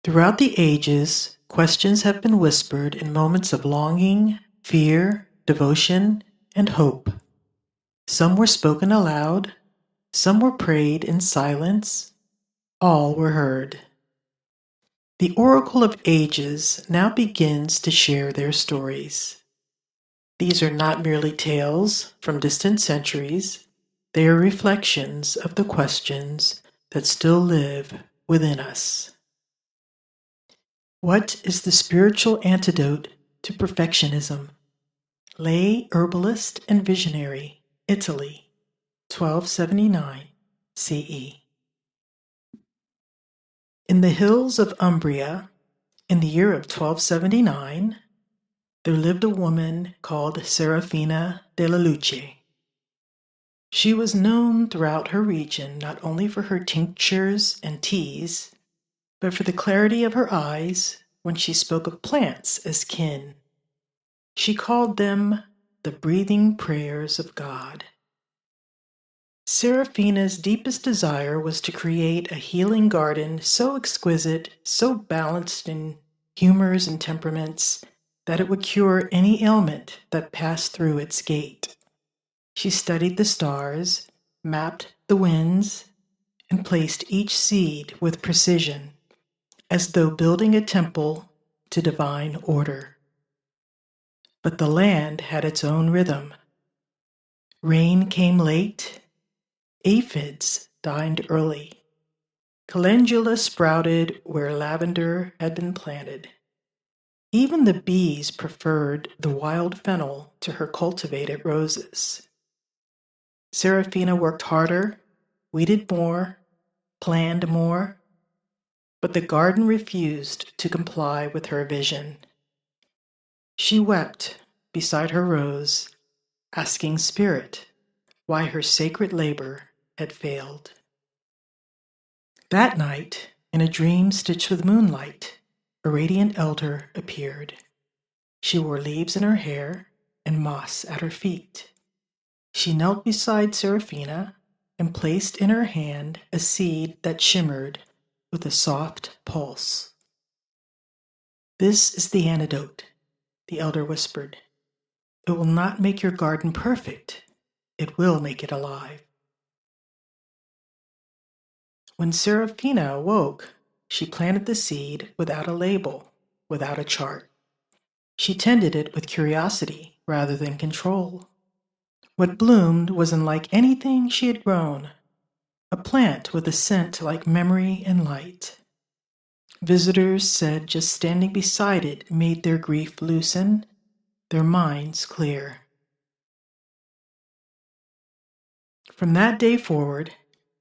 Throughout the ages, questions have been whispered in moments of longing, fear, devotion, and hope. Some were spoken aloud, some were prayed in silence, all were heard. The Oracle of Ages now begins to share their stories. These are not merely tales from distant centuries, they are reflections of the questions that still live within us. What is the spiritual antidote to perfectionism? Lay herbalist and visionary, Italy, 1279 CE. In the hills of Umbria, in the year of 1279, there lived a woman called Serafina della Luce. She was known throughout her region not only for her tinctures and teas, but for the clarity of her eyes when she spoke of plants as kin. She called them the breathing prayers of God. Serafina's deepest desire was to create a healing garden so exquisite, so balanced in humors and temperaments, that it would cure any ailment that passed through its gate. She studied the stars, mapped the winds, and placed each seed with precision, as though building a temple to divine order. But the land had its own rhythm. Rain came late, aphids dined early, calendula sprouted where lavender had been planted. Even the bees preferred the wild fennel to her cultivated roses. Serafina worked harder, weeded more, planned more, but the garden refused to comply with her vision. She wept beside her rose, asking Spirit why her sacred labor had failed. That night, in a dream stitched with moonlight, a radiant elder appeared. She wore leaves in her hair and moss at her feet. She knelt beside Serafina and placed in her hand a seed that shimmered with a soft pulse. "This is the antidote," the elder whispered. "It will not make your garden perfect. It will make it alive." When Serafina awoke, she planted the seed without a label, without a chart. She tended it with curiosity rather than control. What bloomed was unlike anything she had grown, a plant with a scent like memory and light. Visitors said just standing beside it made their grief loosen, their minds clear. From that day forward,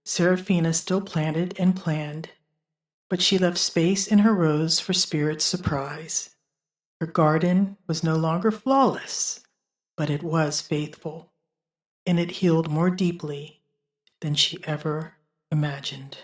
Serafina still planted and planned, but she left space in her rose for Spirit's surprise. Her garden was no longer flawless, but it was faithful, and it healed more deeply than she ever imagined.